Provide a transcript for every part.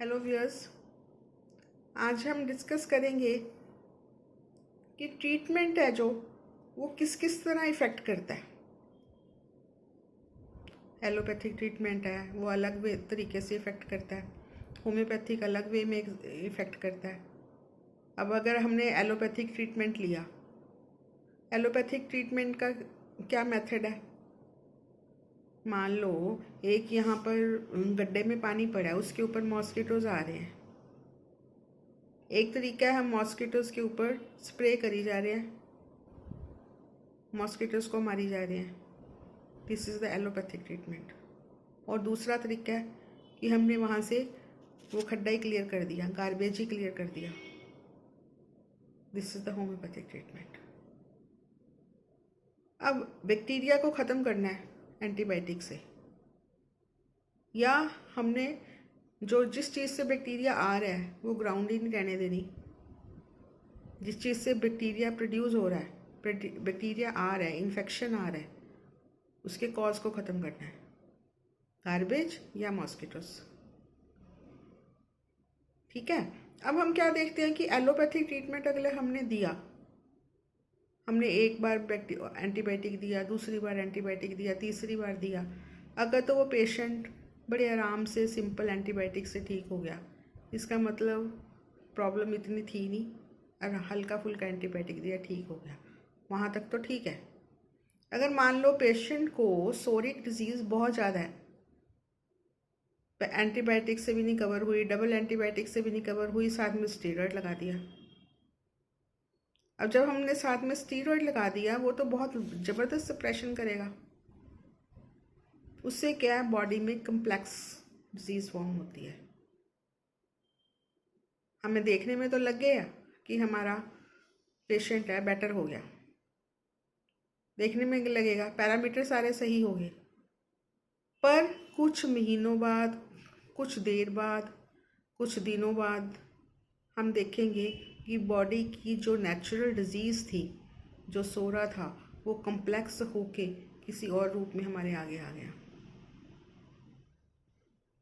Hello viewers, आज हम discuss करेंगे कि ट्रीटमेंट है जो वो किस किस तरह इफ़ेक्ट करता है। एलोपैथिक ट्रीटमेंट है वो अलग वे तरीके से इफ़ेक्ट करता है, होम्योपैथिक अलग वे में इफ़ेक्ट करता है। अब अगर हमने एलोपैथिक ट्रीटमेंट लिया, एलोपैथिक ट्रीटमेंट का क्या मेथड है? मान लो एक यहाँ पर गड्ढे में पानी पड़ा है, उसके ऊपर मॉस्किटोज़ आ रहे हैं। एक तरीका है, हम मॉस्किटोज़ के ऊपर स्प्रे करी जा रहे हैं, मॉस्किटोज़ को मारी जा रहे हैं। This is the allopathic treatment. और दूसरा तरीका है कि हमने वहाँ से वो खड्डा ही क्लियर कर दिया, गार्बेज ही क्लियर कर दिया। This is the homeopathic treatment. अब बैक्टीरिया को ख़त्म करना है एंटीबायोटिक से, या हमने जो जिस चीज़ से बैक्टीरिया आ रहा है वो ग्राउंड ही नहीं रहने देनी। जिस चीज़ से बैक्टीरिया प्रोड्यूस हो रहा है, बैक्टीरिया आ रहा है, इन्फेक्शन आ रहा है, उसके कॉज को ख़त्म करना है, गार्बेज या मॉस्किटोस। ठीक है। अब हम क्या देखते हैं कि एलोपैथिक ट्रीटमेंट अगले हमने दिया, हमने एक बार एंटीबायोटिक दिया, दूसरी बार एंटीबायोटिक दिया, तीसरी बार दिया। अगर तो वो पेशेंट बड़े आराम से सिंपल एंटीबायोटिक से ठीक हो गया, इसका मतलब प्रॉब्लम इतनी थी नहीं, और हल्का फुल्का एंटीबायोटिक दिया, ठीक हो गया, वहाँ तक तो ठीक है। अगर मान लो पेशेंट को सोरिक डिजीज़ बहुत ज़्यादा है, एंटीबायोटिक से भी नहीं कवर हुई, डबल एंटीबायोटिक से भी नहीं कवर हुई, साथ में स्टीरॉयड लगा दिया। अब जब हमने साथ में स्टीरॉयड लगा दिया, वो तो बहुत ज़बरदस्त सप्रेशन करेगा। उससे क्या है, बॉडी में कम्प्लेक्स डिजीज़ फॉर्म होती है। हमें देखने में तो लग गया कि हमारा पेशेंट है बेटर हो गया, देखने में लगेगा पैरामीटर सारे सही हो गए, पर कुछ महीनों बाद, कुछ देर बाद, कुछ दिनों बाद हम देखेंगे कि बॉडी की जो नेचुरल डिजीज़ थी, जो सोरा था, वो कम्प्लेक्स होके किसी और रूप में हमारे आगे आ गया।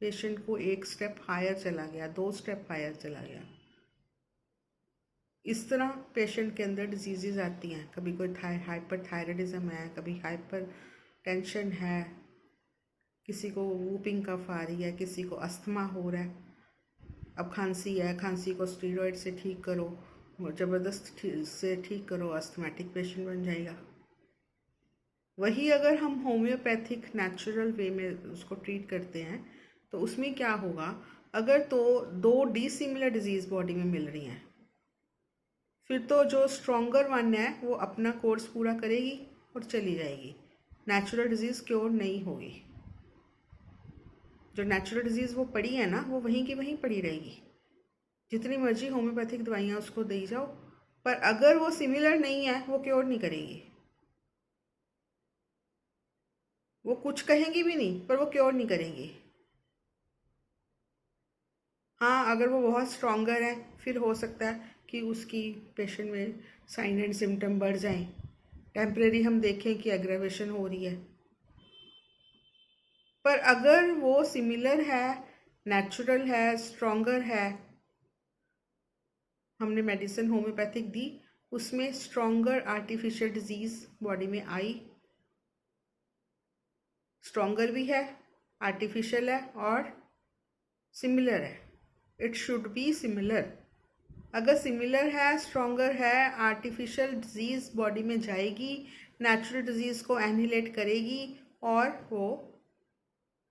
पेशेंट को एक स्टेप हायर चला गया, 2 स्टेप हायर चला गया। इस तरह पेशेंट के अंदर डिजीज़ आती हैं। कभी कोई हाइपर थायराइडिज्म है, कभी हाइपर टेंशन है, किसी को वूपिंग कफ आ रही है, किसी को अस्थमा हो रहा है। अब खांसी है, खांसी को स्टीरॉयड से ठीक करो, ज़बरदस्त से ठीक करो, अस्थमेटिक पेशेंट बन जाएगा। वही अगर हम होम्योपैथिक नेचुरल वे में उसको ट्रीट करते हैं तो उसमें क्या होगा, अगर तो 2 डिसिमिलर डिजीज़ बॉडी में मिल रही हैं, फिर तो जो स्ट्रॉन्गर वन है वो अपना कोर्स पूरा करेगी और चली जाएगी, नेचुरल डिजीज़ क्योर नहीं होगी। जो नेचुरल डिजीज़ वो पड़ी है ना, वो वहीं की वहीं पड़ी रहेगी। जितनी मर्जी होम्योपैथिक दवाइयाँ उसको दे जाओ, पर अगर वो सिमिलर नहीं है वो क्योर नहीं करेगी। वो कुछ कहेंगी भी नहीं, पर वो क्योर नहीं करेंगी। हाँ, अगर वो बहुत स्ट्रॉन्गर है फिर हो सकता है कि उसकी पेशेंट में साइन एंड सिम्टम बढ़ जाएं, टेम्परेरी हम देखें कि एग्रेवेशन हो रही है। पर अगर वो सिमिलर है, नेचुरल है, स्ट्रॉन्गर है, हमने मेडिसिन होम्योपैथिक दी, उसमें स्ट्रॉन्गर आर्टिफिशियल डिजीज़ बॉडी में आई, स्ट्रॉन्गर भी है, आर्टिफिशियल है और सिमिलर है। It should be similar. अगर सिमिलर है, स्ट्रॉन्गर है, आर्टिफिशियल डिजीज़ बॉडी में जाएगी, नेचुरल डिजीज़ को एनिहिलेट करेगी और वो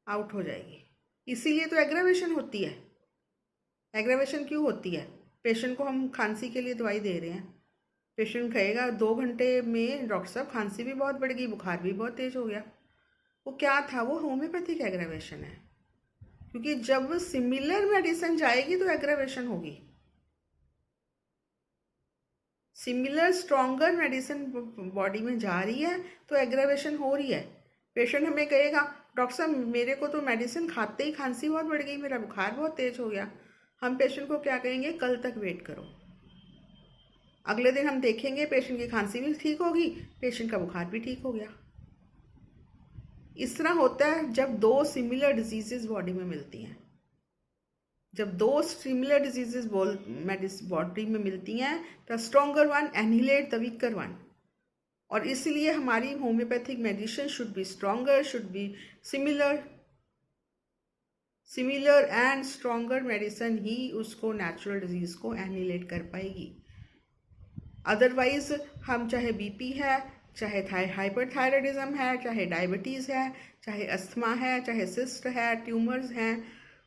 आउट हो जाएगी। इसीलिए तो एग्रावेशन होती है। एग्रावेशन क्यों होती है? पेशेंट को हम खांसी के लिए दवाई दे रहे हैं, पेशेंट कहेगा 2 घंटे में डॉक्टर साहब खांसी भी बहुत बढ़ गई, बुखार भी बहुत तेज हो गया। वो क्या था? वो होम्योपैथिक एग्रावेशन है, क्योंकि जब सिमिलर मेडिसिन जाएगी तो एग्रावेशन होगी। सिमिलर स्ट्रॉन्गर मेडिसिन बॉडी में जा रही है तो एग्रावेशन हो रही है। पेशेंट हमें कहेगा डॉक्टर साहब मेरे को तो मेडिसिन खाते ही खांसी बहुत बढ़ गई, मेरा बुखार बहुत तेज हो गया। हम पेशेंट को क्या कहेंगे? कल तक वेट करो। अगले दिन हम देखेंगे पेशेंट की खांसी भी ठीक होगी, पेशेंट का बुखार भी ठीक हो गया। इस तरह होता है जब 2 सिमिलर डिजीजेस बॉडी में मिलती हैं। जब दो सिमिलर डिजीजेस बॉडी में मिलती हैं तो stronger one annihilate the weaker one. और इसलिए हमारी homeopathic medicine should be stronger, should be similar and stronger medicine ही उसको नेचुरल डिजीज को एनिहिलेट कर पाएगी। अदरवाइज हम चाहे बीपी है, चाहे हाइपरथायराइडिज्म है, चाहे डायबिटीज़ है, चाहे अस्थमा है, चाहे सिस्ट है, ट्यूमर्स हैं,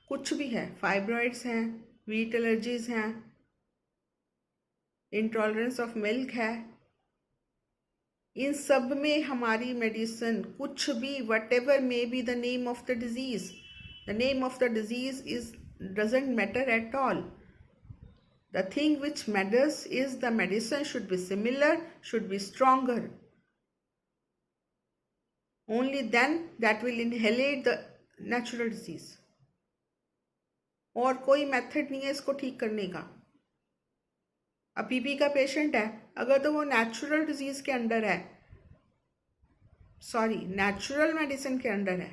कुछ भी है, फाइब्रॉइड्स हैं, वीट एलर्जीज हैं, इंटॉलरेंस ऑफ मिल्क है, इन सब में हमारी मेडिसिन कुछ भी, what ever may be the name of the disease, the name of the disease is doesn't matter at all. The thing which matters is the medicine should be similar, should be stronger. Only then that will annihilate the natural disease. और कोई method नहीं है इसको ठीक करने का। अब BP का पेशेंट है, अगर तो वो नेचुरल डिजीज के अंडर है, नेचुरल मेडिसिन के अंडर है,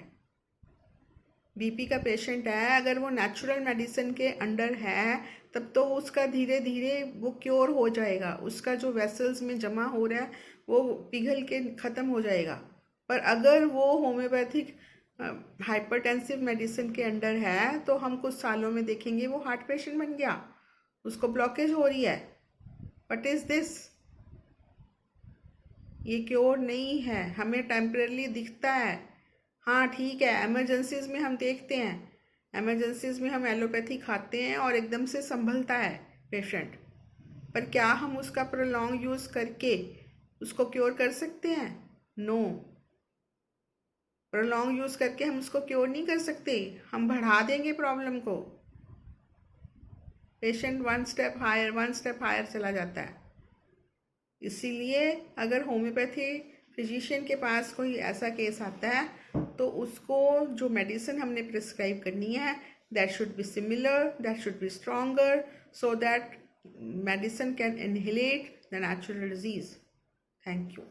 बीपी का पेशेंट है, अगर वो नेचुरल मेडिसिन के अंडर है, तब तो उसका धीरे धीरे वो क्योर हो जाएगा, उसका जो वेसल्स में जमा हो रहा है वो पिघल के ख़त्म हो जाएगा। पर अगर वो होम्योपैथिक हाइपरटेंसिव मेडिसिन के अंडर है तो हम कुछ सालों में देखेंगे वो हार्ट पेशेंट बन गया, उसको ब्लॉकेज हो रही है। What is this? ये क्योर नहीं है, हमें टेम्परेली दिखता है। हाँ ठीक है, एमरजेंसीज में हम देखते हैं, एमरजेंसीज में हम एलोपैथी खाते हैं और एकदम से संभलता है पेशेंट, पर क्या हम उसका प्रोलॉन्ग यूज़ करके उसको क्योर कर सकते हैं? नो, प्रोलॉन्ग यूज़ करके हम उसको क्योर नहीं कर सकते, हम बढ़ा देंगे प्रॉब्लम को। पेशेंट वन स्टेप हायर चला जाता है। इसीलिए अगर होम्योपैथी फिजिशियन के पास कोई ऐसा केस आता है तो उसको जो मेडिसिन हमने प्रिस्क्राइब करनी है, that should be similar, that should be stronger, so that medicine can annihilate the natural disease. Thank you.